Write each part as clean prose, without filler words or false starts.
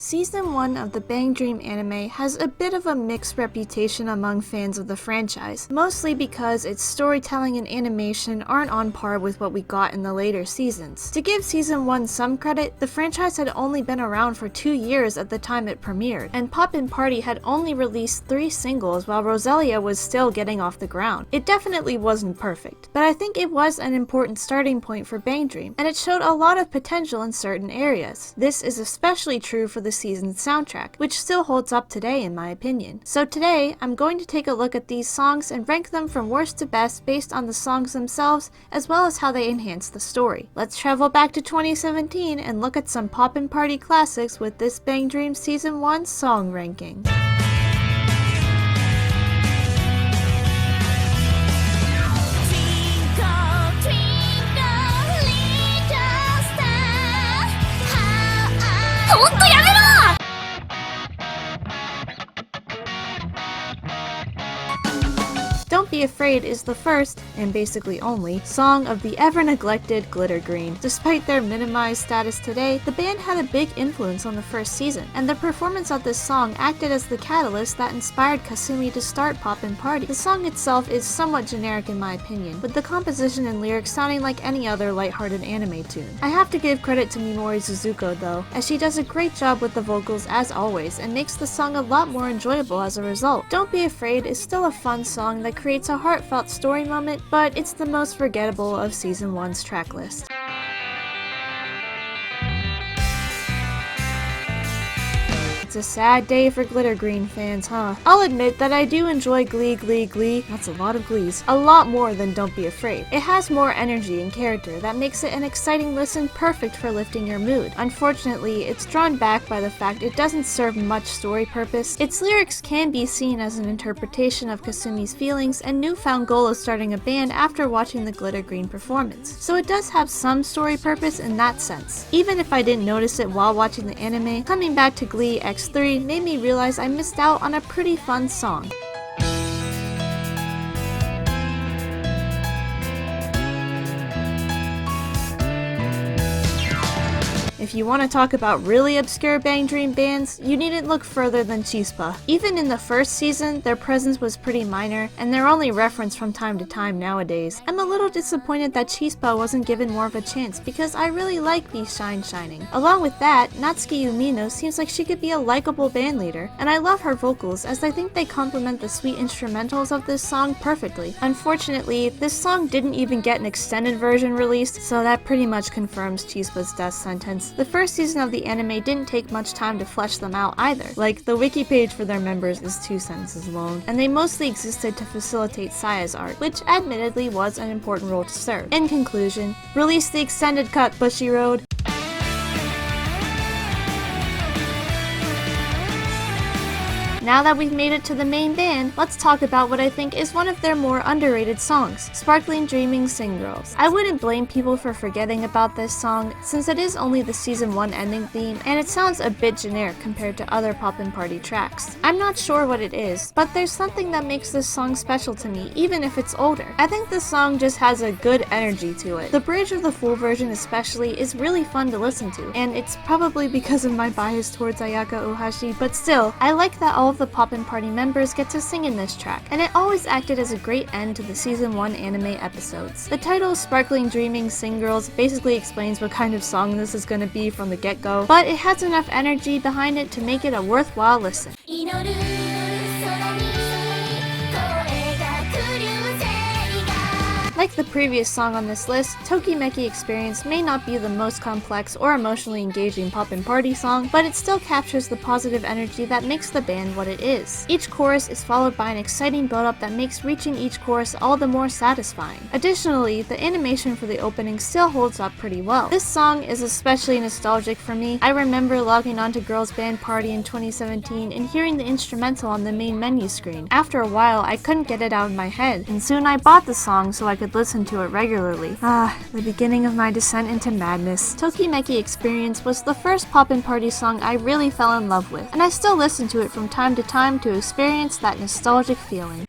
Season 1 of the Bang Dream anime has a bit of a mixed reputation among fans of the franchise, mostly because its storytelling and animation aren't on par with what we got in the later seasons. To give Season 1 some credit, the franchise had only been around for 2 years at the time it premiered, and Poppin' Party had only released 3 singles while Roselia was still getting off the ground. It definitely wasn't perfect, but I think it was an important starting point for Bang Dream, and it showed a lot of potential in certain areas. This is especially true for the season's soundtrack, which still holds up today in my opinion. So today, I'm going to take a look at these songs and rank them from worst to best based on the songs themselves, as well as how they enhance the story. Let's travel back to 2017 and look at some Poppin' Party classics with this Bang Dream Season 1 song ranking. Don't Be Afraid is the first, and basically only, song of the ever-neglected Glitter Green. Despite their minimized status today, the band had a big influence on the first season, and the performance of this song acted as the catalyst that inspired Kasumi to start Poppin' Party. The song itself is somewhat generic in my opinion, with the composition and lyrics sounding like any other lighthearted anime tune. I have to give credit to Mimori Suzuko though, as she does a great job with the vocals as always, and makes the song a lot more enjoyable as a result. Don't Be Afraid is still a fun song that creates a heartfelt story moment, but it's the most forgettable of Season 1's track list. It's a sad day for Glitter Green fans, huh? I'll admit that I do enjoy Glee, that's a lot of glees, a lot more than Don't Be Afraid. It has more energy and character that makes it an exciting listen perfect for lifting your mood. Unfortunately, it's drawn back by the fact it doesn't serve much story purpose. Its lyrics can be seen as an interpretation of Kasumi's feelings and newfound goal of starting a band after watching the Glitter Green performance. So it does have some story purpose in that sense. Even if I didn't notice it while watching the anime, coming back to Glee X3 made me realize I missed out on a pretty fun song. If you want to talk about really obscure Bang Dream bands, you needn't look further than Chispa. Even in the first season, their presence was pretty minor, and they're only referenced from time to time nowadays. I'm a little disappointed that Chispa wasn't given more of a chance, because I really like Be Shine Shining. Along with that, Natsuki Umino seems like she could be a likable bandleader, and I love her vocals as I think they complement the sweet instrumentals of this song perfectly. Unfortunately, this song didn't even get an extended version released, so that pretty much confirms Chispa's death sentence. The first season of the anime didn't take much time to flesh them out either. Like, the wiki page for their members is 2 sentences long, and they mostly existed to facilitate Saya's art, which admittedly was an important role to serve. In conclusion, release the extended cut, Bushy Road. Now that we've made it to the main band, let's talk about what I think is one of their more underrated songs, Sparkling Dreaming Sing Girls. I wouldn't blame people for forgetting about this song, since it is only the Season 1 ending theme, and it sounds a bit generic compared to other Poppin' Party tracks. I'm not sure what it is, but there's something that makes this song special to me, even if it's older. I think this song just has a good energy to it. The bridge of the full version especially is really fun to listen to, and it's probably because of my bias towards Ayaka Ohashi, but still, I like that all of the Poppin' Party members get to sing in this track, and it always acted as a great end to the Season 1 anime episodes. The title, Sparkling Dreaming Sing Girls, basically explains what kind of song this is going to be from the get-go, but it has enough energy behind it to make it a worthwhile listen. Like the previous song on this list, Tokimeki Experience may not be the most complex or emotionally engaging Poppin' Party song, but it still captures the positive energy that makes the band what it is. Each chorus is followed by an exciting build-up that makes reaching each chorus all the more satisfying. Additionally, the animation for the opening still holds up pretty well. This song is especially nostalgic for me. I remember logging onto Girls Band Party in 2017 and hearing the instrumental on the main menu screen. After a while, I couldn't get it out of my head, and soon I bought the song so I could listen to it regularly. The beginning of my descent into madness. Tokimeki Experience was the first Poppin' Party song I really fell in love with, and I still listen to it from time to time to experience that nostalgic feeling.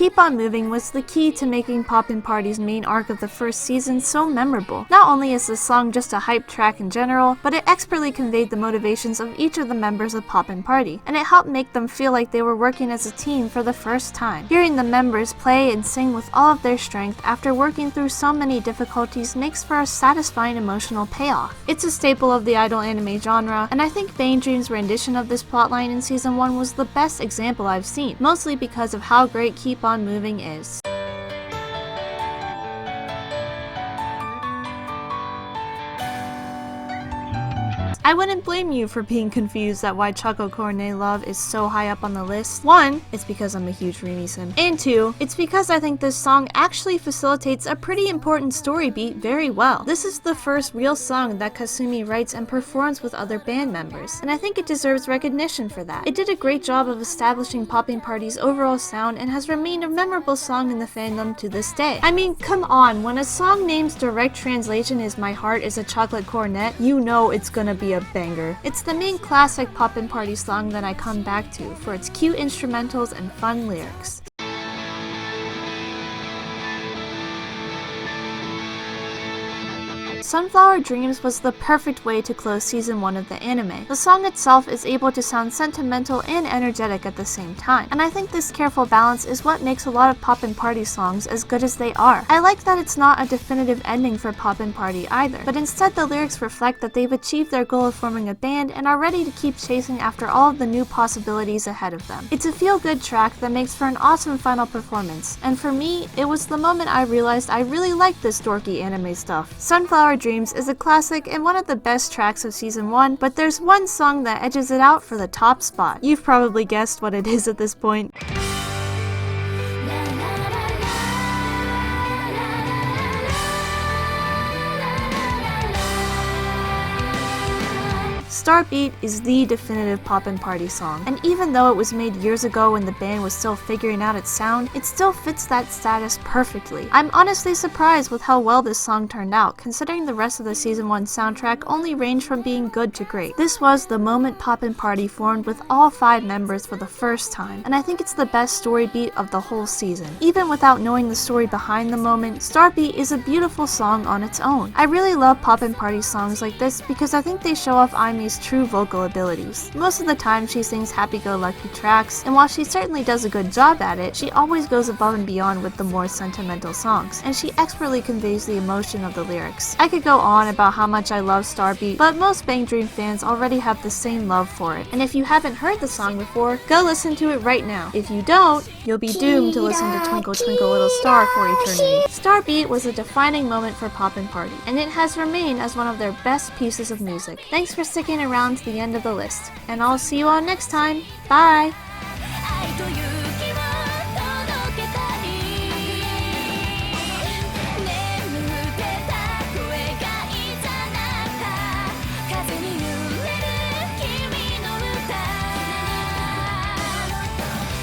Keep On Moving was the key to making Poppin' Party's main arc of the first season so memorable. Not only is the song just a hype track in general, but it expertly conveyed the motivations of each of the members of Poppin' Party, and it helped make them feel like they were working as a team for the first time. Hearing the members play and sing with all of their strength after working through so many difficulties makes for a satisfying emotional payoff. It's a staple of the idol anime genre, and I think Bang Dream's rendition of this plotline in season 1 was the best example I've seen, mostly because of how great Keep On Moving is. I wouldn't blame you for being confused at why Choco Cornet Love is so high up on the list. 1, it's because I'm a huge Remy sim. And 2, it's because I think this song actually facilitates a pretty important story beat very well. This is the first real song that Kasumi writes and performs with other band members, and I think it deserves recognition for that. It did a great job of establishing Poppin' Party's overall sound and has remained a memorable song in the fandom to this day. I mean, come on, when a song name's direct translation is My Heart is a Chocolate Cornet, you know it's gonna be a banger. It's the main classic Poppin' Party song that I come back to for its cute instrumentals and fun lyrics. Sunflower Dreams was the perfect way to close season 1 of the anime. The song itself is able to sound sentimental and energetic at the same time, and I think this careful balance is what makes a lot of Poppin' Party songs as good as they are. I like that it's not a definitive ending for Poppin' Party either, but instead the lyrics reflect that they've achieved their goal of forming a band and are ready to keep chasing after all of the new possibilities ahead of them. It's a feel-good track that makes for an awesome final performance, and for me, it was the moment I realized I really liked this dorky anime stuff. Sunflower Dreams is a classic and one of the best tracks of season 1, but there's one song that edges it out for the top spot. You've probably guessed what it is at this point. Starbeat is the definitive Poppin' Party song, and even though it was made years ago when the band was still figuring out its sound, it still fits that status perfectly. I'm honestly surprised with how well this song turned out, considering the rest of the season 1 soundtrack only ranged from being good to great. This was the moment Poppin' Party formed with all 5 members for the first time, and I think it's the best story beat of the whole season. Even without knowing the story behind the moment, Starbeat is a beautiful song on its own. I really love Poppin' Party songs like this because I think they show off Aime's true vocal abilities. Most of the time she sings happy-go-lucky tracks, and while she certainly does a good job at it, she always goes above and beyond with the more sentimental songs, and she expertly conveys the emotion of the lyrics. I could go on about how much I love Starbeat, but most Bang Dream fans already have the same love for it, and if you haven't heard the song before, go listen to it right now. If you don't, you'll be doomed to listen to Twinkle Twinkle Little Star for eternity. Starbeat was a defining moment for Poppin' Party, and it has remained as one of their best pieces of music. Thanks for sticking around to the end of the list, and I'll see you all next time. Bye!